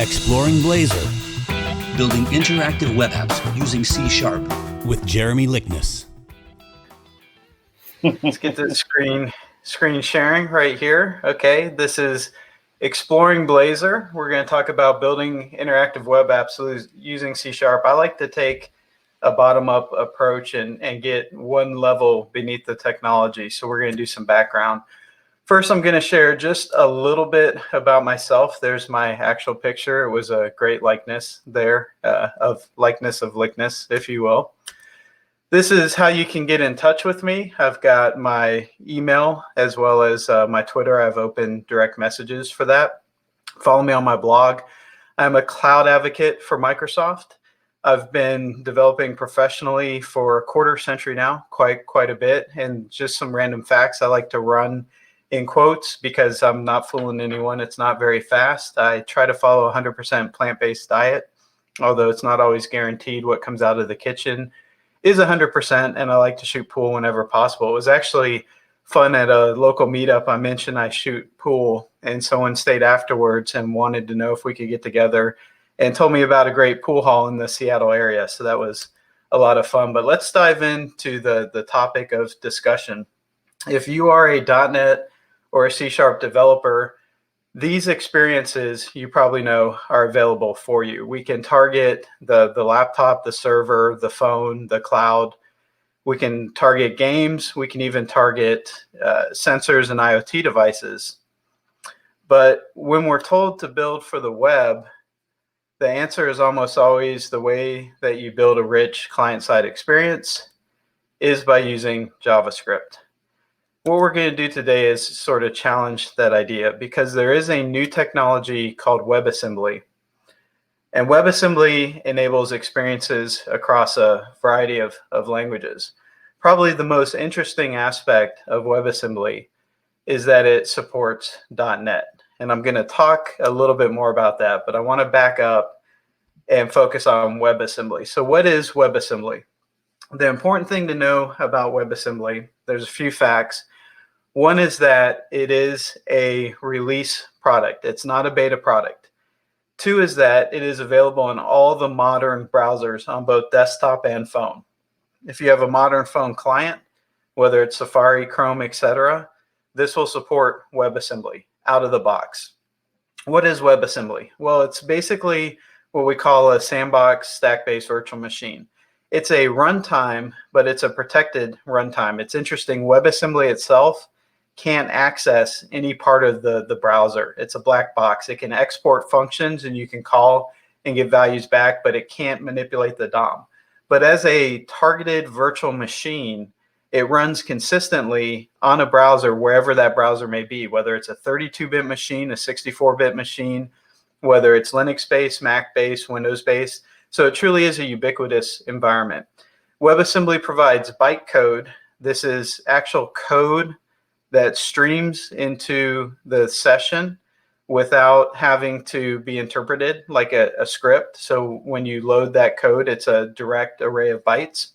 Exploring Blazor Building interactive web apps using C# with Jeremy Likness. Let's get the screen sharing right here. Okay, this is Exploring Blazor. We're going to talk about building interactive web apps using C#. I like to take a bottom-up approach and get one level beneath the technology. So we're going to do some background. First, I'm going to share just a little bit about myself. There's my actual picture. It was a great likeness there of Likness, if you will. This is how you can get in touch with me. I've got my email as well as my Twitter. I've opened direct messages for that. Follow me on my blog. I'm a cloud advocate for Microsoft. I've been developing professionally for a quarter century now, quite a bit. And just some random facts I like to run in quotes because I'm not fooling anyone. It's not very fast. I try to follow a 100% plant-based diet, although it's not always guaranteed what comes out of the kitchen is 100%, and I like to shoot pool whenever possible. It was actually fun at a local meetup. I mentioned I shoot pool, and someone stayed afterwards and wanted to know if we could get together and told me about a great pool hall in the Seattle area. So that was a lot of fun. But let's dive into the topic of discussion. If you are a .NET or a C# developer, these experiences you probably know are available for you. We can target the laptop, the server, the phone, the cloud. We can target games. We can even target sensors and IoT devices. But when we're told to build for the web, the answer is almost always the way that you build a rich client-side experience is by using JavaScript. What we're going to do today is sort of challenge that idea because there is a new technology called WebAssembly. And WebAssembly enables experiences across a variety of languages. Probably the most interesting aspect of WebAssembly is that it supports .NET. And I'm going to talk a little bit more about that, but I want to back up and focus on WebAssembly. So what is WebAssembly? The important thing to know about WebAssembly, there's a few facts. One is that it is a release product. It's not a beta product. Two is that it is available in all the modern browsers on both desktop and phone. If you have a modern phone client, whether it's Safari, Chrome, etc., this will support WebAssembly out of the box. What is WebAssembly? Well, it's basically what we call a sandbox stack-based virtual machine. It's a runtime, but it's a protected runtime. It's interesting. WebAssembly itself can't access any part of the browser. It's a black box. It can export functions and you can call and get values back, but it can't manipulate the DOM. But as a targeted virtual machine, it runs consistently on a browser wherever that browser may be, whether it's a 32-bit machine, a 64-bit machine, whether it's Linux-based, Mac-based, Windows-based. So it truly is a ubiquitous environment. WebAssembly provides bytecode. This is actual code that streams into the session without having to be interpreted like a script. So when you load that code, it's a direct array of bytes.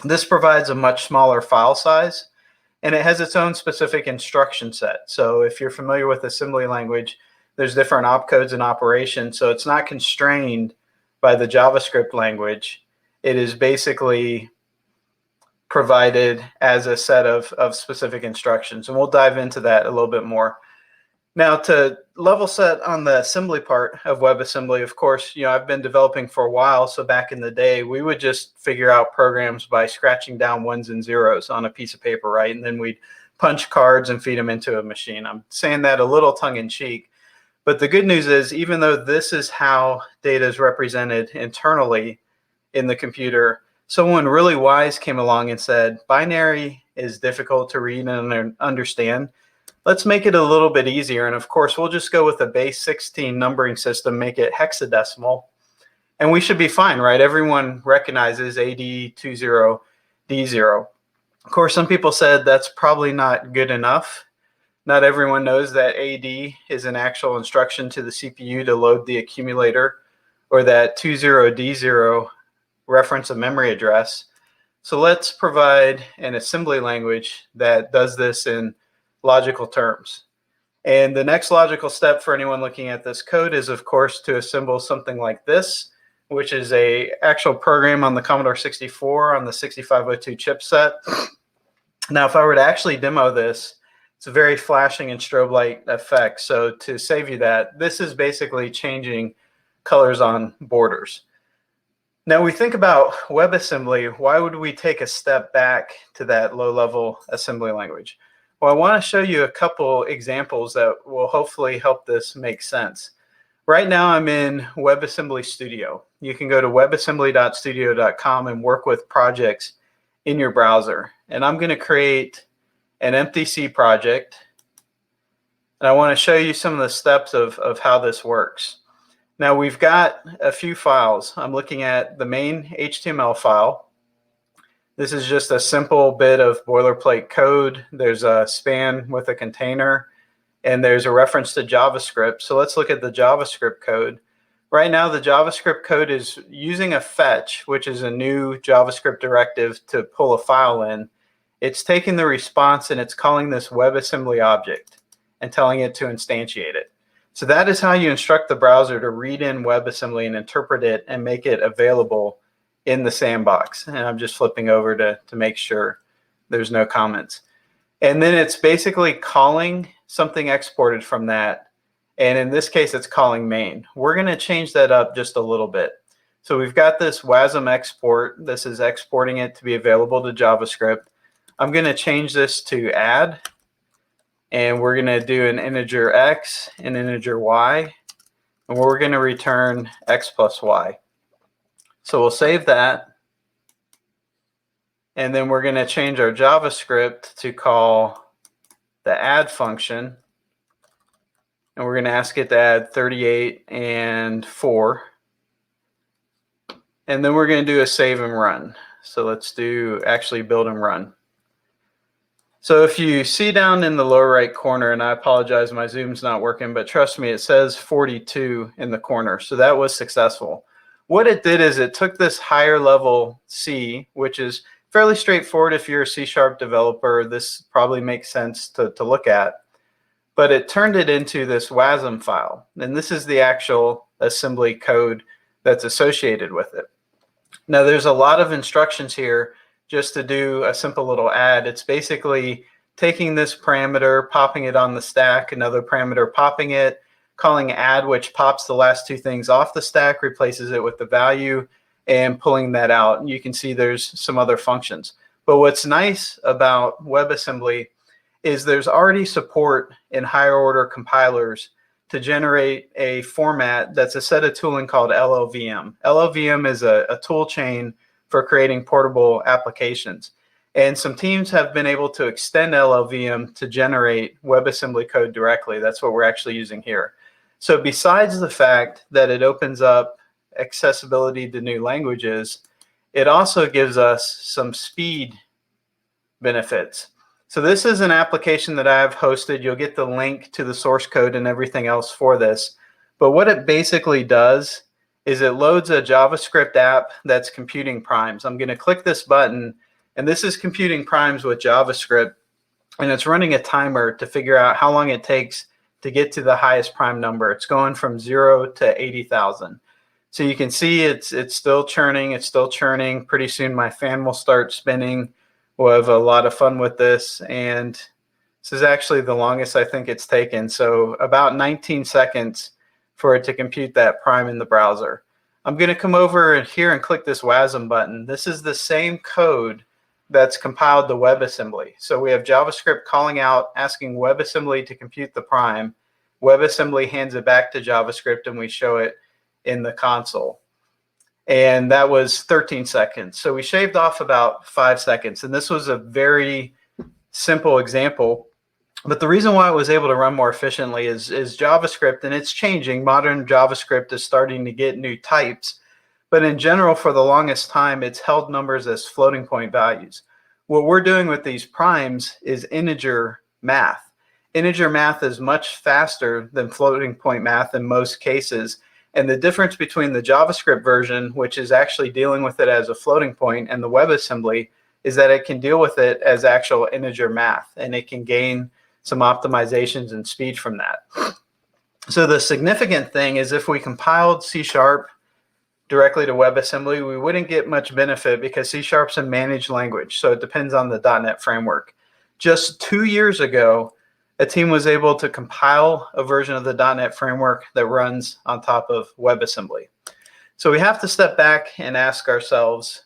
This provides a much smaller file size, and it has its own specific instruction set. So if you're familiar with assembly language, there's different opcodes and operations. So it's not constrained by the JavaScript language. It is basically provided as a set of specific instructions, and we'll dive into that a little bit more. Now, to level set on the assembly part of WebAssembly, of course, I've been developing for a while, so back in the day, we would just figure out programs by scratching down ones and zeros on a piece of paper, right? And then we'd punch cards and feed them into a machine. I'm saying that a little tongue-in-cheek, but the good news is, even though this is how data is represented internally in the computer, someone really wise came along and said, binary is difficult to read and understand. Let's make it a little bit easier. And of course, we'll just go with a base 16 numbering system, make it hexadecimal, and we should be fine, right? Everyone recognizes AD20D0. Of course, some people said that's probably not good enough. Not everyone knows that AD is an actual instruction to the CPU to load the accumulator, or that 20D0 reference a memory address. So let's provide an assembly language that does this in logical terms. And the next logical step for anyone looking at this code is, of course, to assemble something like this, which is a actual program on the Commodore 64 on the 6502 chipset. Now, if I were to actually demo this, it's a very flashing and strobe light effect. So to save you that, this is basically changing colors on borders. Now we think about WebAssembly, why would we take a step back to that low-level assembly language? Well, I want to show you a couple examples that will hopefully help this make sense. Right now I'm in WebAssembly Studio. You can go to webassembly.studio.com and work with projects in your browser. And I'm going to create an empty C project. And I want to show you some of the steps of how this works. Now we've got a few files. I'm looking at the main HTML file. This is just a simple bit of boilerplate code. There's a span with a container, and there's a reference to JavaScript. So let's look at the JavaScript code. Right now the JavaScript code is using a fetch, which is a new JavaScript directive to pull a file in. It's taking the response and it's calling this WebAssembly object and telling it to instantiate it. So that is how you instruct the browser to read in WebAssembly and interpret it and make it available in the sandbox. And I'm just flipping over to make sure there's no comments. And then it's basically calling something exported from that. And in this case, it's calling main. We're going to change that up just a little bit. So we've got this WASM export. This is exporting it to be available to JavaScript. I'm going to change this to add. And we're going to do an integer x and integer y. And we're going to return x plus y. So we'll save that. And then we're going to change our JavaScript to call the add function. And we're going to ask it to add 38 and 4. And then we're going to do a save and run. So let's do actually build and run. So if you see down in the lower right corner, and I apologize, my Zoom's not working, but trust me, it says 42 in the corner. So that was successful. What it did is it took this higher level C, which is fairly straightforward if you're a C# developer. This probably makes sense to look at. But it turned it into this WASM file. And this is the actual assembly code that's associated with it. Now there's a lot of instructions here just to do a simple little add. It's basically taking this parameter, popping it on the stack, another parameter, popping it, calling add, which pops the last two things off the stack, replaces it with the value, and pulling that out. And you can see there's some other functions. But what's nice about WebAssembly is there's already support in higher order compilers to generate a format that's a set of tooling called LLVM. LLVM is a tool chain for creating portable applications. And some teams have been able to extend LLVM to generate WebAssembly code directly. That's what we're actually using here. So besides the fact that it opens up accessibility to new languages, it also gives us some speed benefits. So this is an application that I've hosted. You'll get the link to the source code and everything else for this. But what it basically does is it loads a JavaScript app that's computing primes. I'm going to click this button, and this is computing primes with JavaScript, and it's running a timer to figure out how long it takes to get to the highest prime number. It's going from 0 to 80,000. So you can see it's still churning. It's still churning. Pretty soon my fan will start spinning. We'll have a lot of fun with this, and this is actually the longest I think it's taken. So about 19 seconds for it to compute that prime in the browser. I'm going to come over here and click this WASM button. This is the same code that's compiled to WebAssembly. So we have JavaScript calling out, asking WebAssembly to compute the prime. WebAssembly hands it back to JavaScript, and we show it in the console. And that was 13 seconds. So we shaved off about 5 seconds. And this was a very simple example. But the reason why it was able to run more efficiently is JavaScript, and it's changing. Modern JavaScript is starting to get new types. But in general, for the longest time, it's held numbers as floating point values. What we're doing with these primes is integer math. Integer math is much faster than floating point math in most cases. And the difference between the JavaScript version, which is actually dealing with it as a floating point, and the WebAssembly is that it can deal with it as actual integer math, and it can gain some optimizations and speed from that. So the significant thing is if we compiled C# directly to WebAssembly, we wouldn't get much benefit because C# is a managed language, so it depends on the .NET framework. Just 2 years ago, a team was able to compile a version of the .NET framework that runs on top of WebAssembly. So we have to step back and ask ourselves,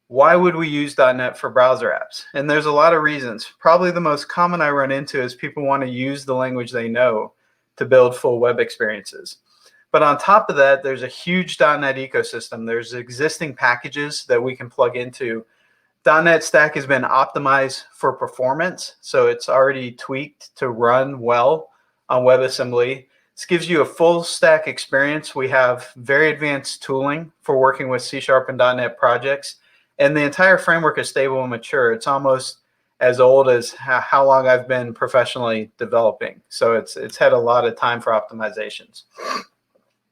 why would we use .NET for browser apps? And there's a lot of reasons. Probably the most common I run into is people want to use the language they know to build full web experiences. But on top of that, there's a huge .NET ecosystem. There's existing packages that we can plug into. .NET Stack has been optimized for performance, so it's already tweaked to run well on WebAssembly. This gives you a full stack experience. We have very advanced tooling for working with C# and .NET projects, and the entire framework is stable and mature. It's almost as old as how long I've been professionally developing. So it's had a lot of time for optimizations.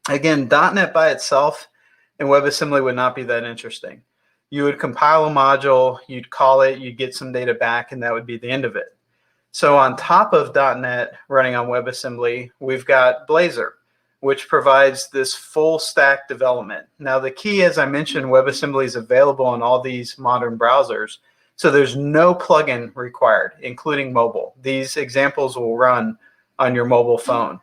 Again, .NET by itself and WebAssembly would not be that interesting. You would compile a module, you'd call it, you'd get some data back, and that would be the end of it. So on top of .NET running on WebAssembly, we've got Blazor, which provides this full stack development. Now the key, as I mentioned, WebAssembly is available on all these modern browsers, so there's no plugin required, including mobile. These examples will run on your mobile phone.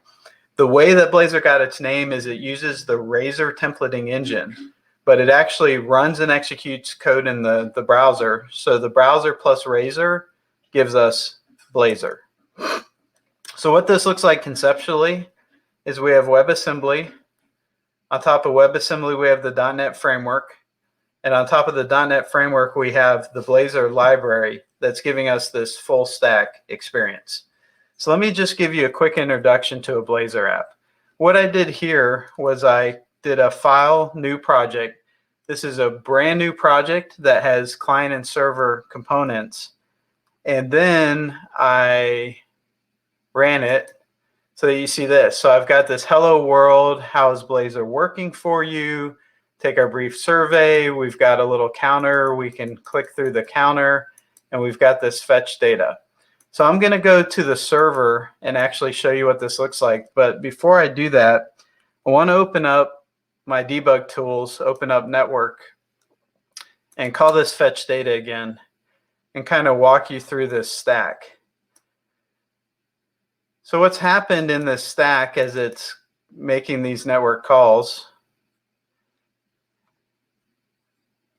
The way that Blazor got its name is it uses the Razor templating engine, but it actually runs and executes code in the browser. So the browser plus Razor gives us Blazor. So what this looks like conceptually is we have WebAssembly. On top of WebAssembly, we have the .NET framework. And on top of the .NET framework, we have the Blazor library that's giving us this full stack experience. So let me just give you a quick introduction to a Blazor app. What I did here was I did a file new project. This is a brand new project that has client and server components. And then I ran it so that you see this. So I've got this hello world, how is Blazor working for you? Take our brief survey. We've got a little counter. We can click through the counter, and we've got this fetch data. So I'm going to go to the server and actually show you what this looks like. But before I do that, I want to open up my debug tools, open up network, and call this fetch data again, and kind of walk you through this stack. So what's happened in this stack as it's making these network calls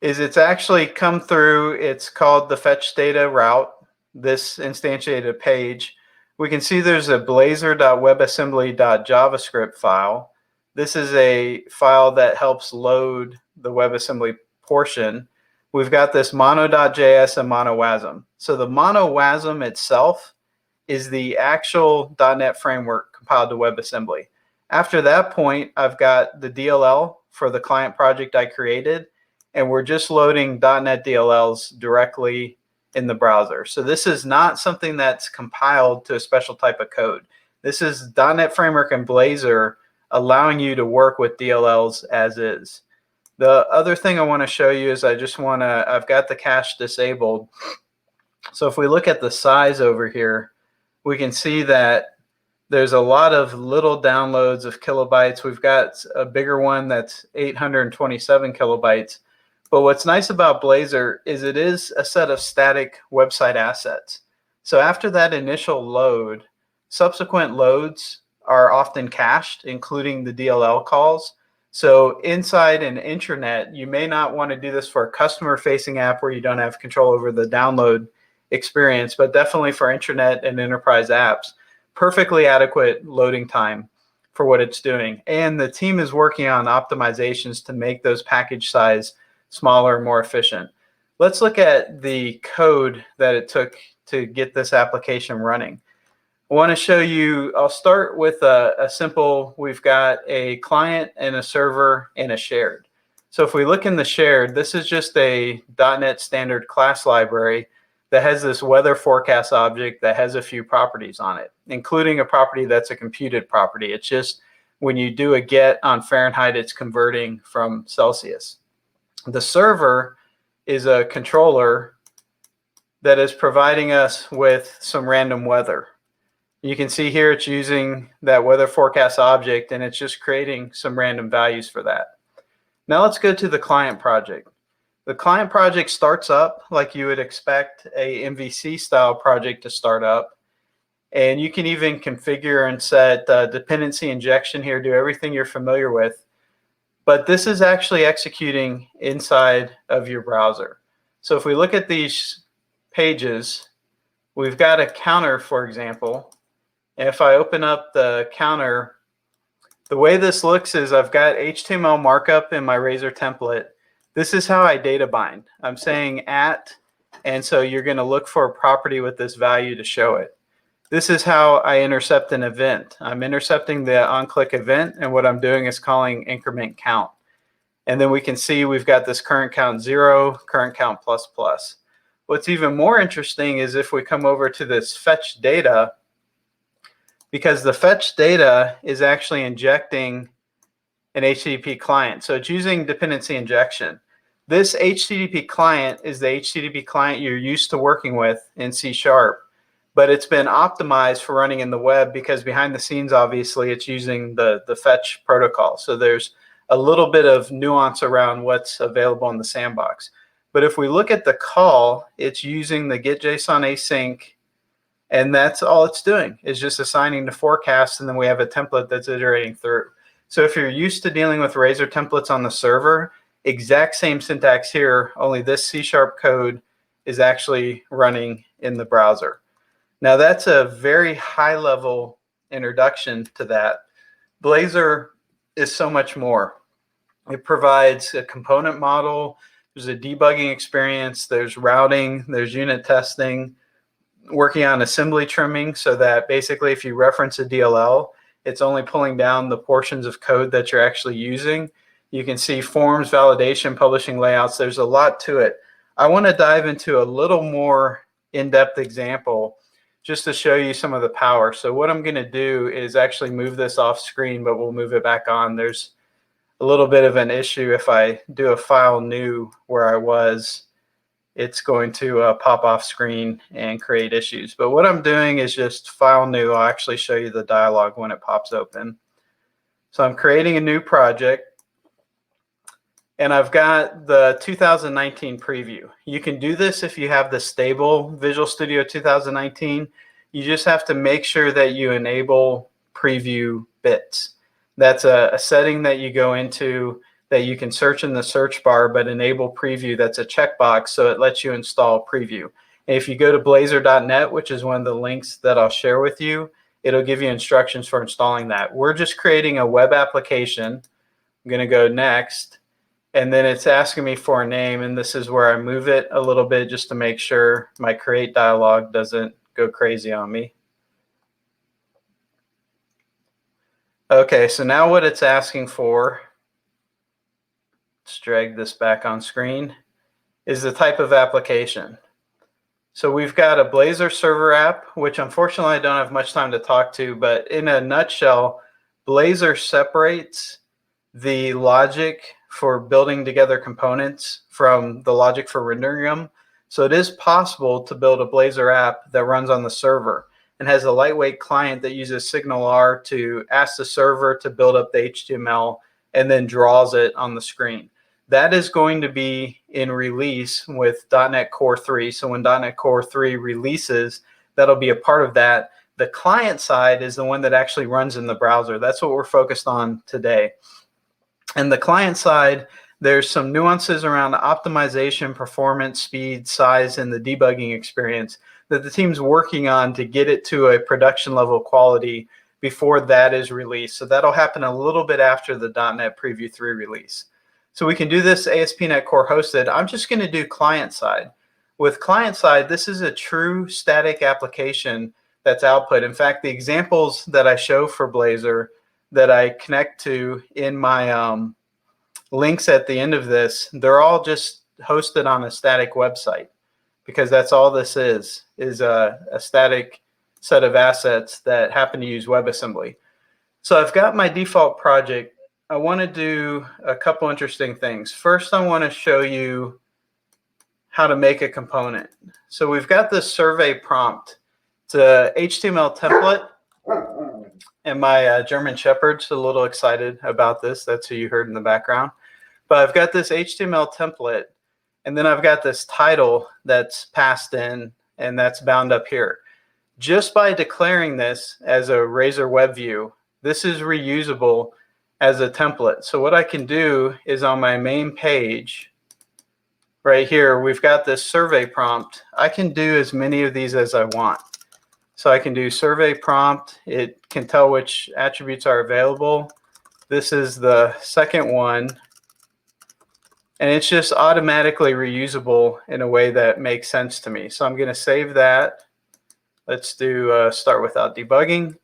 is it's actually come through, it's called the fetch data route, this instantiated page. We can see there's a blazor.webassembly.javascript file. This is a file that helps load the WebAssembly portion. We've got this mono.js and monowasm. So the monowasm itself is the actual .NET framework compiled to WebAssembly. After that point, I've got the DLL for the client project I created, and we're just loading .NET DLLs directly in the browser. So this is not something that's compiled to a special type of code. This is .NET Framework and Blazor allowing you to work with DLLs as is. The other thing I want to show you is I've got the cache disabled. So if we look at the size over here, we can see that there's a lot of little downloads of kilobytes. We've got a bigger one that's 827 kilobytes. But what's nice about Blazor is it is a set of static website assets. So after that initial load, subsequent loads are often cached, including the DLL calls. So inside an intranet, you may not want to do this for a customer-facing app where you don't have control over the download experience, but definitely for intranet and enterprise apps, perfectly adequate loading time for what it's doing. And the team is working on optimizations to make those package size smaller and more efficient. Let's look at the code that it took to get this application running. I want to show you, I'll start with a simple, we've got a client and a server and a shared. So if we look in the shared, this is just a .NET standard class library that has this weather forecast object that has a few properties on it, including a property that's a computed property. It's just when you do a get on Fahrenheit, it's converting from Celsius. The server is a controller that is providing us with some random weather. You can see here it's using that weather forecast object, and it's just creating some random values for that. Now let's go to the client project. The client project starts up like you would expect a MVC style project to start up. And you can even configure and set dependency injection here, do everything you're familiar with. But this is actually executing inside of your browser. So if we look at these pages, we've got a counter, for example. And if I open up the counter, the way this looks is I've got HTML markup in my Razor template. This is how I data bind. I'm saying @ and so you're going to look for a property with this value to show it. This is how I intercept an event. I'm intercepting the on-click event, and what I'm doing is calling increment count. And then we can see we've got this current count 0, current count ++. What's even more interesting is if we come over to this fetch data, because the fetch data is actually injecting an HTTP client. So it's using dependency injection. This HTTP client is the HTTP client you're used to working with in C#, but it's been optimized for running in the web because behind the scenes, obviously, it's using the fetch protocol. So there's a little bit of nuance around what's available in the sandbox. But if we look at the call, it's using the getJSON async, and that's all it's doing is just assigning the forecast, and then we have a template that's iterating through. So if you're used to dealing with Razor templates on the server, exact same syntax here, only this C# code is actually running in the browser. Now that's a very high level introduction to that. Blazor is so much more. It provides a component model, there's a debugging experience, there's routing, there's unit testing, working on assembly trimming so that basically if you reference a DLL, it's only pulling down the portions of code that you're actually using. You can see forms, validation, publishing layouts. There's a lot to it. I want to dive into a little more in-depth example just to show you some of the power. So what I'm going to do is actually move this off screen, but we'll move it back on. There's a little bit of an issue if I do a file new where I was. It's going to pop off screen and create issues. But what I'm doing is just file new. I'll actually show you the dialog when it pops open. So I'm creating a new project. And I've got the 2019 preview. You can do this if you have the stable Visual Studio 2019. You just have to make sure that you enable preview bits. That's a setting that you go into that you can search in the search bar, but enable preview. That's a checkbox, so it lets you install preview. And if you go to blazor.net, which is one of the links that I'll share with you, it'll give you instructions for installing that. We're just creating a web application. I'm going to go next. And then it's asking me for a name, and this is where I move it a little bit just to make sure my create dialog doesn't go crazy on me. Okay, so now what it's asking for, let's drag this back on screen, is the type of application. So we've got a Blazor server app, which unfortunately I don't have much time to talk to, but in a nutshell, Blazor separates the logic for building together components from the logic for rendering them. So it is possible to build a Blazor app that runs on the server and has a lightweight client that uses SignalR to ask the server to build up the HTML and then draws it on the screen. That is going to be in release with .NET Core 3. So when .NET Core 3 releases, that'll be a part of that. The client side is the one that actually runs in the browser. That's what we're focused on today. And the client side, there's some nuances around optimization, performance, speed, size, and the debugging experience that the team's working on to get it to a production level quality before that is released. So that'll happen a little bit after the .NET Preview 3 release. So we can do this ASP.NET Core hosted. I'm just going to do client side. With client side, this is a true static application that's output. In fact, the examples that I show for Blazor that I connect to in my links at the end of this, they're all just hosted on a static website because that's all this is a static set of assets that happen to use WebAssembly. So I've got my default project. I want to do a couple interesting things. First, I want to show you how to make a component. So we've got this survey prompt. It's a HTML template And my German Shepherd's a little excited about this. That's who you heard in the background. But I've got this HTML template, and then I've got this title that's passed in, and that's bound up here. Just by declaring this as a Razor web view, this is reusable as a template. So what I can do is on my main page, right here, we've got this survey prompt. I can do as many of these as I want. So I can do survey prompt. It can tell which attributes are available. This is the second one. And it's just automatically reusable in a way that makes sense to me. So I'm going to save that. Let's do start without debugging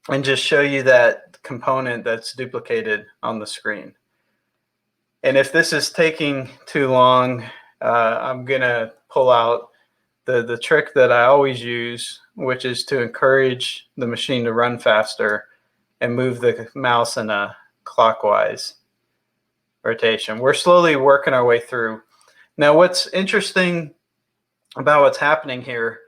and just show you that component that's duplicated on the screen. And if this is taking too long, I'm going to pull out the trick that I always use, which is to encourage the machine to run faster and move the mouse in a clockwise rotation. We're slowly working our way through. Now, what's interesting about what's happening here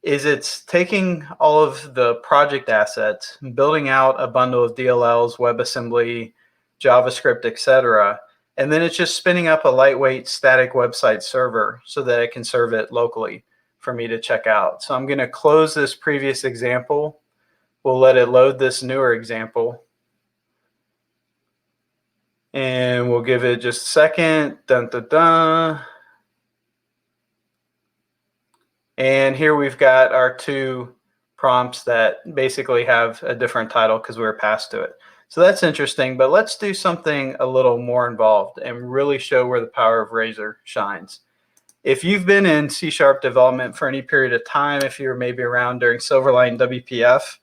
is it's taking all of the project assets, building out a bundle of DLLs, WebAssembly, JavaScript, etc., and then it's just spinning up a lightweight static website server so that it can serve it locally for me to check out. So I'm going to close this previous example. We'll let it load this newer example. And we'll give it just a second. Dun, dun, dun. And here we've got our two prompts that basically have a different title because we were passed to it. So that's interesting, but let's do something a little more involved and really show where the power of Razor shines. If you've been in C# development for any period of time, if you were maybe around during Silverlight and WPF,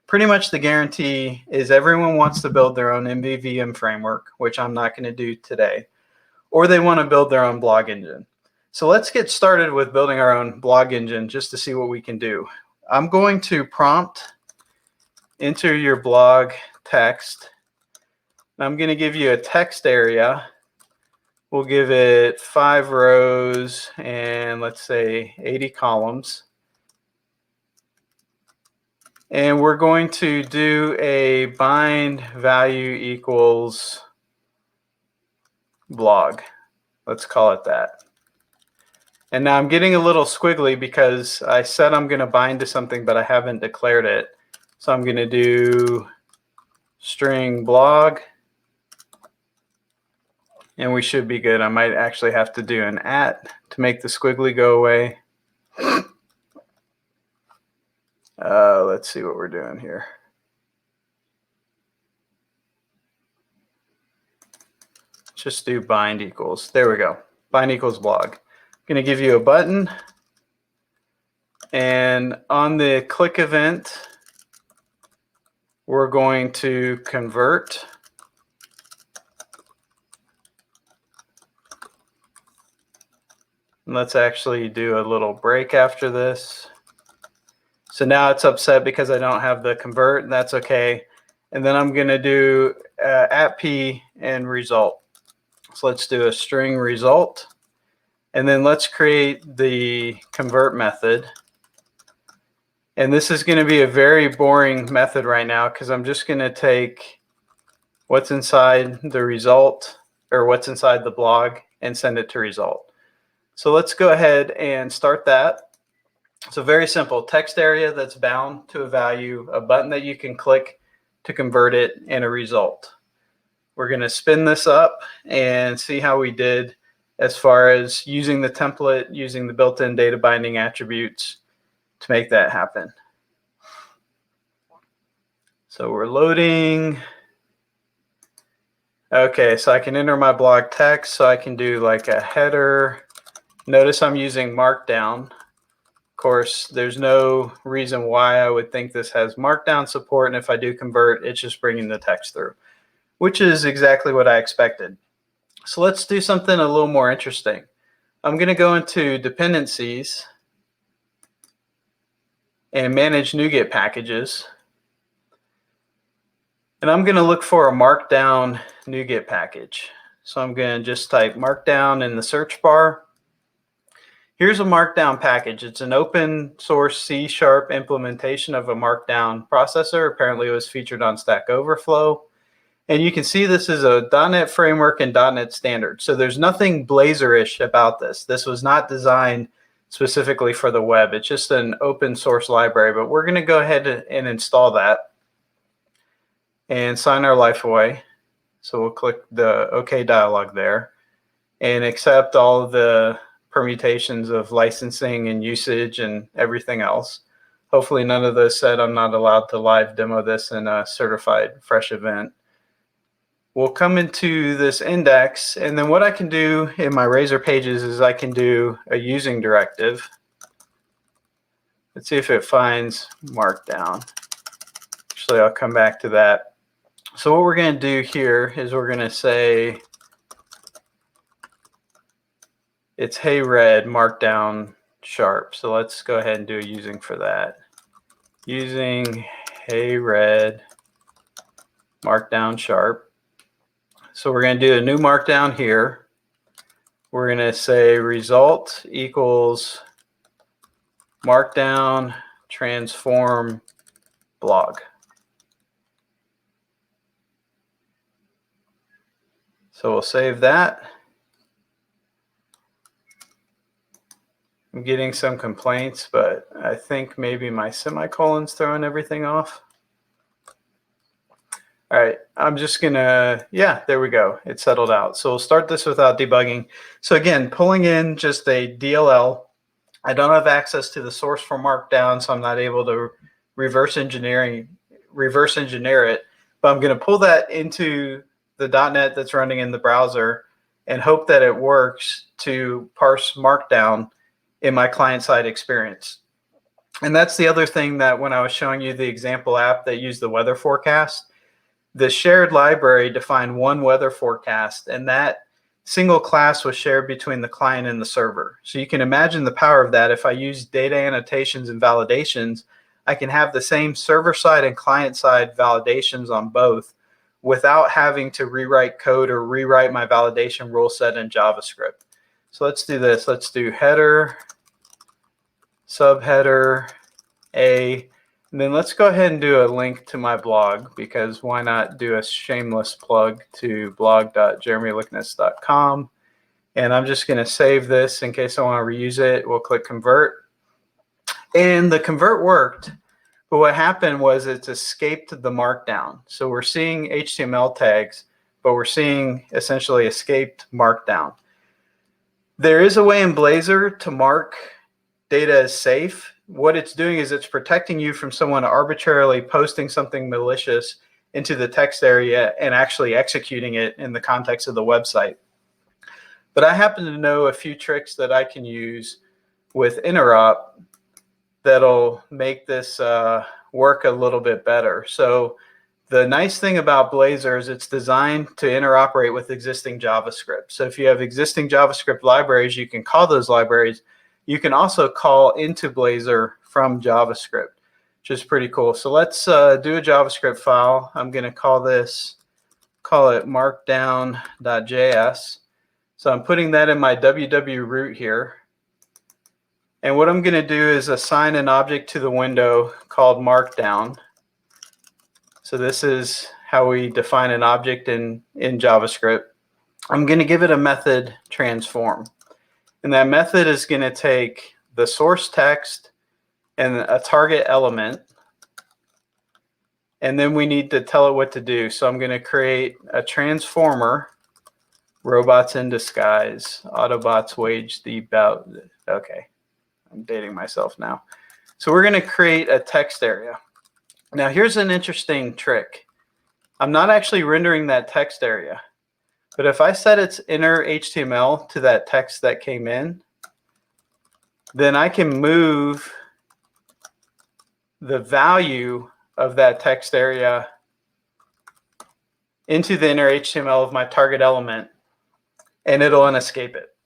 pretty much the guarantee is everyone wants to build their own MVVM framework, which I'm not going to do today, or they want to build their own blog engine. So let's get started with building our own blog engine just to see what we can do. I'm going to prompt enter your blog text. I'm going to give you a text area. We'll give it 5 rows and let's say 80 columns. And we're going to do a bind value equals blog. Let's call it that. And now I'm getting a little squiggly because I said I'm going to bind to something, but I haven't declared it. So I'm going to do string blog. And we should be good. I might actually have to do an @ to make the squiggly go away. Let's see what we're doing here. Just do bind equals. There we go. Bind equals blog. I'm going to give you a button. And on the click event, we're going to convert. And let's actually do a little break after this. So now it's upset because I don't have the convert, and that's okay. And then I'm going to do @p and result. So let's do a string result. And then let's create the convert method. And this is going to be a very boring method right now because I'm just going to take what's inside the result or what's inside the blog and send it to result. So let's go ahead and start that. So very simple, text area that's bound to a value, a button that you can click to convert it, and a result. We're going to spin this up and see how we did as far as using the template, using the built-in data binding attributes to make that happen. So we're loading. Okay, so I can enter my blog text, so I can do like a header. Notice I'm using Markdown. Of course, there's no reason why I would think this has Markdown support, and if I do convert, it's just bringing the text through, which is exactly what I expected. So let's do something a little more interesting. I'm going to go into dependencies and manage NuGet packages. And I'm going to look for a Markdown NuGet package. So I'm going to just type Markdown in the search bar. Here's a Markdown package. It's an open source C# implementation of a Markdown processor. Apparently it was featured on Stack Overflow. And you can see this is a .NET framework and .NET standard. So there's nothing Blazor-ish about this. This was not designed specifically for the web. It's just an open source library, but we're going to go ahead and install that and sign our life away. So we'll click the OK dialog there and accept all of the permutations of licensing and usage and everything else. Hopefully none of those said I'm not allowed to live demo this in a certified fresh event. We'll come into this index, and then what I can do in my Razor pages is I can do a using directive. Let's see if it finds Markdown. Actually, I'll come back to that. So what we're going to do here is we're going to say it's hey red Markdown sharp. So let's go ahead and do a using for that. Using hey red Markdown sharp. So we're going to do a new Markdown here. We're going to say result equals Markdown transform blog. So we'll save that. I'm getting some complaints, but I think maybe my semicolon's throwing everything off. All right, I'm just gonna, yeah, there we go. It settled out. So we'll start this without debugging. So again, pulling in just a DLL. I don't have access to the source for Markdown, so I'm not able to reverse engineer it. But I'm gonna pull that into the .NET that's running in the browser and hope that it works to parse Markdown in my client-side experience. And that's the other thing that when I was showing you the example app that used the weather forecast, the shared library defined one weather forecast, and that single class was shared between the client and the server. So you can imagine the power of that. If I use data annotations and validations, I can have the same server-side and client-side validations on both without having to rewrite code or rewrite my validation rule set in JavaScript. So let's do this. Let's do header, subheader, A, and then let's go ahead and do a link to my blog, because why not do a shameless plug to blog.jeremylikness.com. And I'm just going to save this in case I want to reuse it. We'll click convert. And the convert worked, but what happened was it's escaped the Markdown. So we're seeing HTML tags, but we're seeing essentially escaped Markdown. There is a way in Blazor to mark data as safe. What it's doing is it's protecting you from someone arbitrarily posting something malicious into the text area and actually executing it in the context of the website. But I happen to know a few tricks that I can use with interop that'll make this work a little bit better. So the nice thing about Blazor is it's designed to interoperate with existing JavaScript. So if you have existing JavaScript libraries, you can call those libraries. You can also call into Blazor from JavaScript, which is pretty cool. So let's do a JavaScript file. I'm going to call it markdown.js. So I'm putting that in my www root here. And what I'm going to do is assign an object to the window called Markdown. So this is how we define an object in JavaScript. I'm going to give it a method transform. And that method is going to take the source text and a target element. And then we need to tell it what to do. So I'm going to create a transformer, robots in disguise, Autobots wage the bout. Okay, I'm dating myself now. So we're going to create a text area. Now here's an interesting trick. I'm not actually rendering that text area. But if I set its inner HTML to that text that came in, then I can move the value of that text area into the inner HTML of my target element, and it'll unescape it.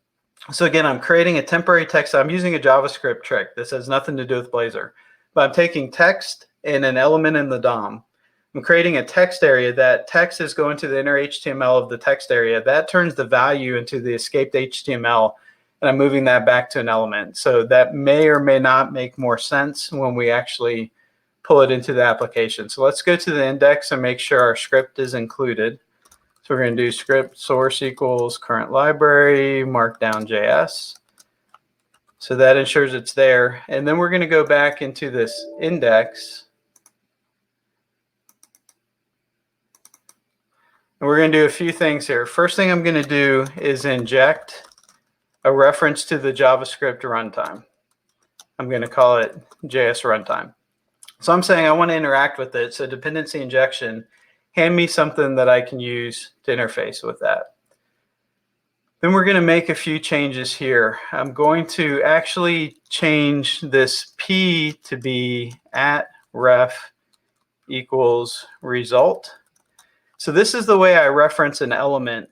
So again, I'm creating a temporary text. I'm using a JavaScript trick. This has nothing to do with Blazor. But I'm taking text and an element in the DOM. I'm creating a text area. That text is going to the inner HTML of the text area. That turns the value into the escaped HTML, and I'm moving that back to an element. So that may or may not make more sense when we actually pull it into the application. So let's go to the index and make sure our script is included. So we're going to do script source equals current library markdown.js. So that ensures it's there. And then we're going to go back into this index. And we're going to do a few things here. First thing I'm going to do is inject a reference to the JavaScript runtime. I'm going to call it JS runtime. So I'm saying I want to interact with it. So dependency injection, hand me something that I can use to interface with that. Then we're going to make a few changes here. I'm going to actually change this P to be @ref equals result. So this is the way I reference an element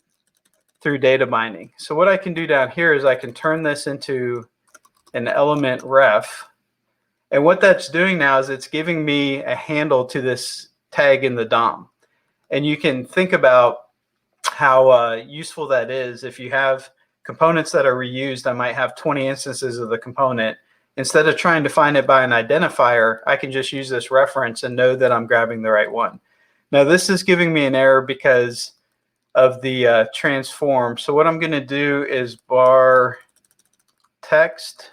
through data binding. So what I can do down here is I can turn this into an element ref. And what that's doing now is it's giving me a handle to this tag in the DOM. And you can think about how useful that is. If you have components that are reused, I might have 20 instances of the component. Instead of trying to find it by an identifier, I can just use this reference and know that I'm grabbing the right one. Now this is giving me an error because of the transform. So what I'm going to do is bar text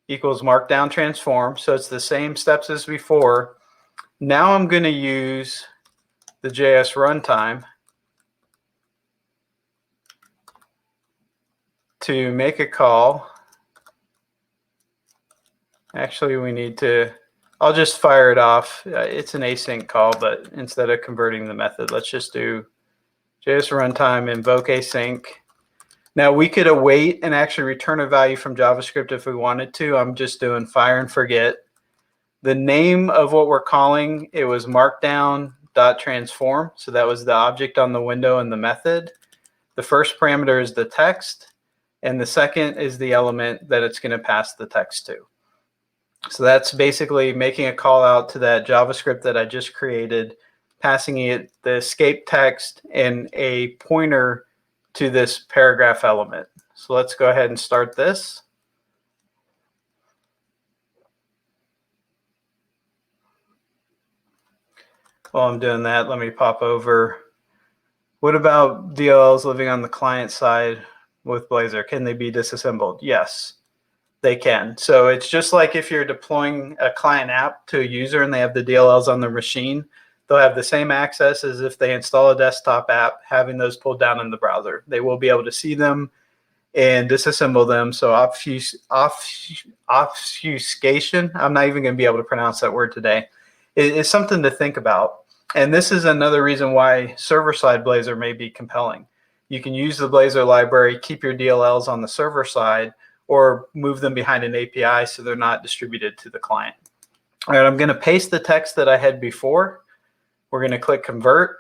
equals markdown transform. So it's the same steps as before. Now I'm going to use the JS runtime to make a call. Actually, we need to, I'll just fire it off. It's an async call, but instead of converting the method, let's just do JS runtime invoke async. Now we could await and actually return a value from JavaScript if we wanted to. I'm just doing fire and forget. The name of what we're calling, it was markdown.transform. So that was the object on the window and the method. The first parameter is the text, and the second is the element that it's going to pass the text to. So that's basically making a call out to that JavaScript that I just created, passing it the escape text and a pointer to this paragraph element. So let's go ahead and start this. While I'm doing that, let me pop over. What about DLLs living on the client side with Blazor? Can they be disassembled? Yes, they can. So it's just like if you're deploying a client app to a user and they have the DLLs on their machine, they'll have the same access as if they install a desktop app, having those pulled down in the browser. They will be able to see them and disassemble them. So obfuscation, I'm not even going to be able to pronounce that word today, is something to think about. And this is another reason why server-side Blazor may be compelling. You can use the Blazor library, keep your DLLs on the server side, or move them behind an API so they're not distributed to the client. All right, I'm going to paste the text that I had before. We're going to click convert.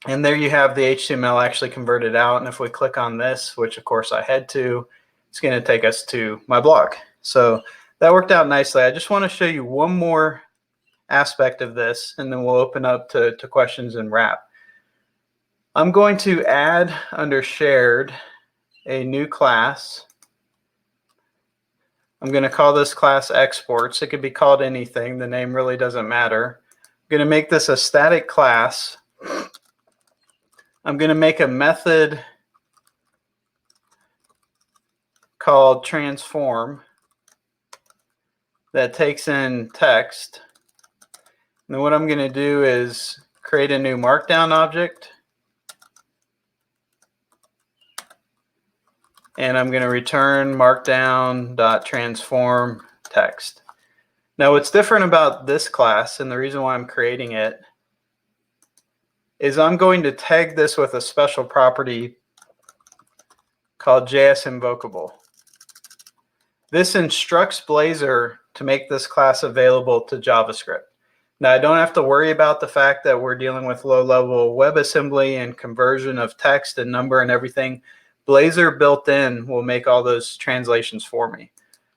And there you have the HTML actually converted out. And if we click on this, which of course I had to, it's going to take us to my blog. So that worked out nicely. I just want to show you one more aspect of this, and then we'll open up to questions and wrap. I'm going to add under shared a new class. I'm going to call this class exports. It could be called anything. The name really doesn't matter. I'm going to make this a static class. I'm going to make a method called transform that takes in text. And then what I'm going to do is create a new markdown object. And I'm going to return markdown.transform text. Now what's different about this class, and the reason why I'm creating it, is I'm going to tag this with a special property called JS invocable. This instructs Blazor to make this class available to JavaScript. Now I don't have to worry about the fact that we're dealing with low-level WebAssembly and conversion of text and number and everything. Blazor built in will make all those translations for me.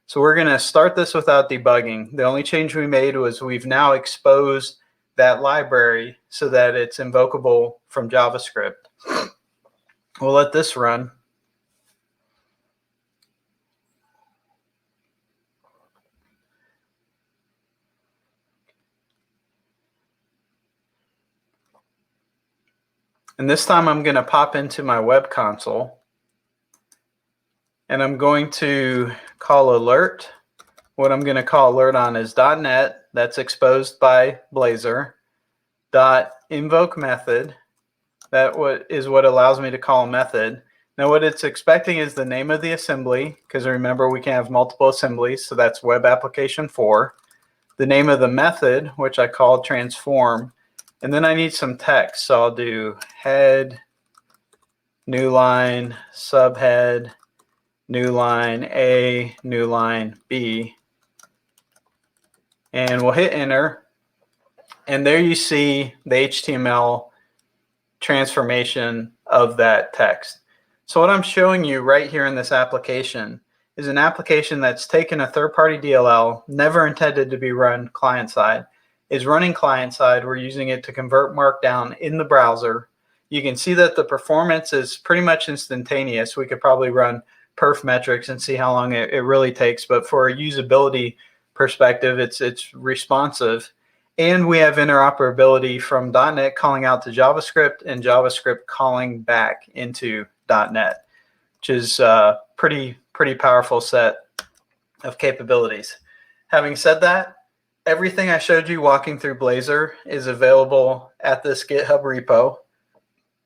So we're going to start this without debugging. The only change we made was we've now exposed that library so that it's invocable from JavaScript. We'll let this run. And this time I'm going to pop into my web console and I'm going to call alert. What I'm going to call alert on is .NET, that's exposed by Blazor, .invoke method, that is what allows me to call a method. Now what it's expecting is the name of the assembly, because remember we can have multiple assemblies, so that's web application 4. The name of the method, which I call transform, and then I need some text, so I'll do head, new line, subhead, new line A, new line B, and we'll hit enter, and there you see the HTML transformation of that text. So what I'm showing you right here in this application is an application that's taken a third-party DLL, never intended to be run client-side, is running client-side. We're using it to convert Markdown in the browser. You can see that the performance is pretty much instantaneous. We could probably run perf metrics and see how long it really takes, but for a usability perspective, it's responsive. And we have interoperability from .NET calling out to JavaScript and JavaScript calling back into .NET, which is a pretty powerful set of capabilities. Having said that, everything I showed you walking through Blazor is available at this GitHub repo.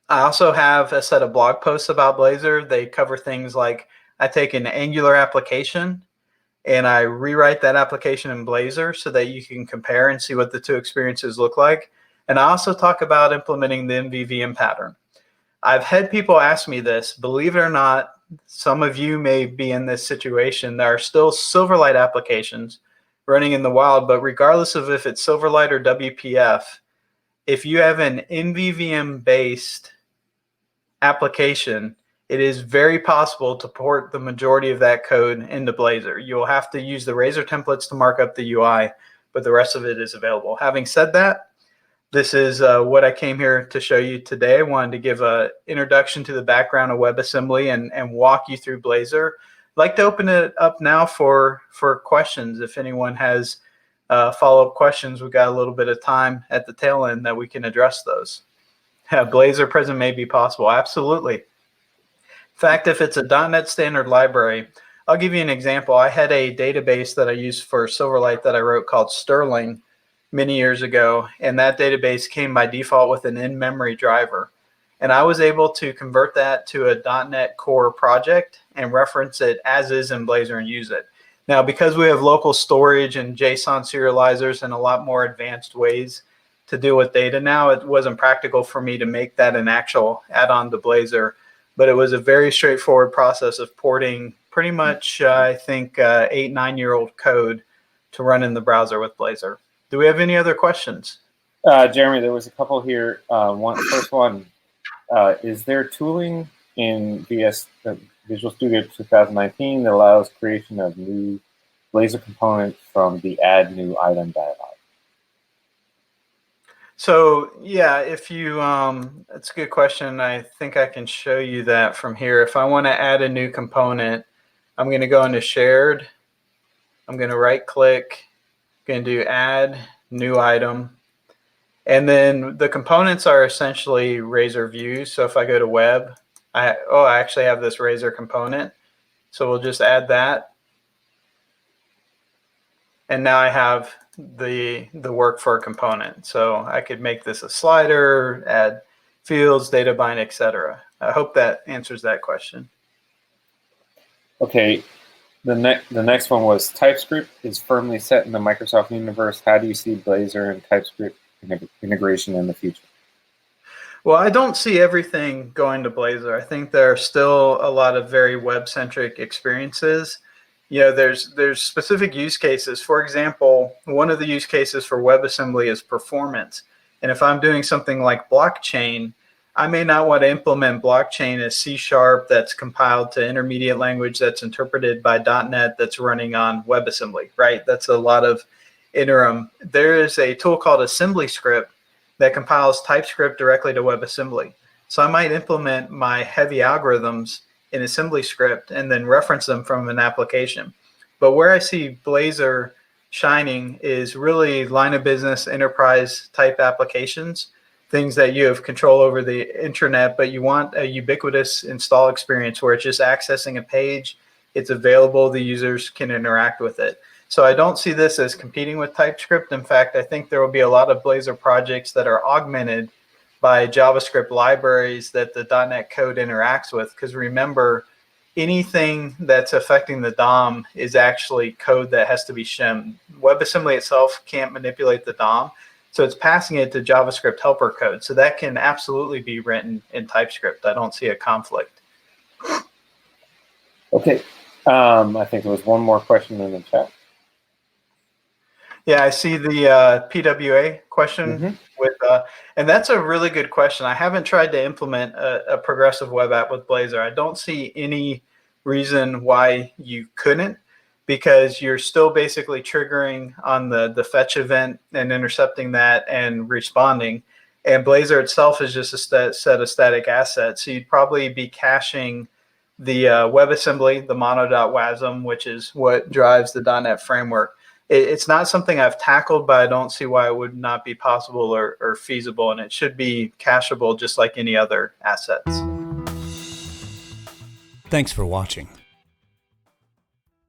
I also have a set of blog posts about Blazor. They cover things like I take an Angular application and I rewrite that application in Blazor so that you can compare and see what the two experiences look like. And I also talk about implementing the MVVM pattern. I've had people ask me this. Believe it or not, some of you may be in this situation. There are still Silverlight applications running in the wild, but regardless of if it's Silverlight or WPF, if you have an MVVM-based application, it is very possible to port the majority of that code into Blazor. You'll have to use the Razor templates to mark up the UI, but the rest of it is available. Having said that, this is what I came here to show you today. I wanted to give an introduction to the background of WebAssembly and walk you through Blazor. I'd like to open it up now for questions. If anyone has follow-up questions, we've got a little bit of time at the tail end that we can address those. Blazor present may be possible. Absolutely. In fact, if it's a .NET standard library, I'll give you an example. I had a database that I used for Silverlight that I wrote called Sterling many years ago, and that database came by default with an in-memory driver. And I was able to convert that to a .NET Core project and reference it as is in Blazor and use it. Now, because we have local storage and JSON serializers and a lot more advanced ways to deal with data now, it wasn't practical for me to make that an actual add-on to Blazor, but it was a very straightforward process of porting pretty much, I think, 8-9-year-old code to run in the browser with Blazor. Do we have any other questions? Jeremy, there was a couple here. First one, is there tooling in Visual Studio 2019 that allows creation of new Blazor components from the Add New Item dialog? So yeah, if you, that's a good question. I think I can show you that from here. If I want to add a new component, I'm going to go into Shared. I'm going to right click, going to do Add New Item. And then the components are essentially Razor views. So if I go to Web, I actually have this Razor component. So we'll just add that. And now I have the work for a component. So I could make this a slider, add fields, data bind, etc. I hope that answers that question. Okay, the next one was TypeScript is firmly set in the Microsoft universe. How do you see Blazor and TypeScript integration in the future? Well, I don't see everything going to Blazor. I think there are still a lot of very web-centric experiences. You know, there's specific use cases. For example, one of the use cases for WebAssembly is performance. And if I'm doing something like blockchain, I may not want to implement blockchain as C# that's compiled to intermediate language that's interpreted by .NET that's running on WebAssembly, right? That's a lot of interim. There is a tool called AssemblyScript that compiles TypeScript directly to WebAssembly. So I might implement my heavy algorithms in AssemblyScript and then reference them from an application. But where I see Blazor shining is really line of business enterprise type applications. things that you have control over the intranet, but you want a ubiquitous install experience where it's just accessing a page, it's available, the users can interact with it. So I don't see this as competing with TypeScript. In fact, I think there will be a lot of Blazor projects that are augmented by JavaScript libraries that the .NET code interacts with. Because remember, anything that's affecting the DOM is actually code that has to be shimmed. WebAssembly itself can't manipulate the DOM, so it's passing it to JavaScript helper code. So that can absolutely be written in TypeScript. I don't see a conflict. Okay. I think there was one more question in the chat. Yeah, I see the PWA question with, and that's a really good question. I haven't tried to implement a progressive web app with Blazor. I don't see any reason why you couldn't, because you're still basically triggering on the fetch event and intercepting that and responding. And Blazor itself is just a set of static assets. So you'd probably be caching the WebAssembly, the mono.wasm, which is what drives the .NET framework. It's not something I've tackled, but I don't see why it would not be possible or feasible, and it should be cacheable just like any other assets. Thanks for watching.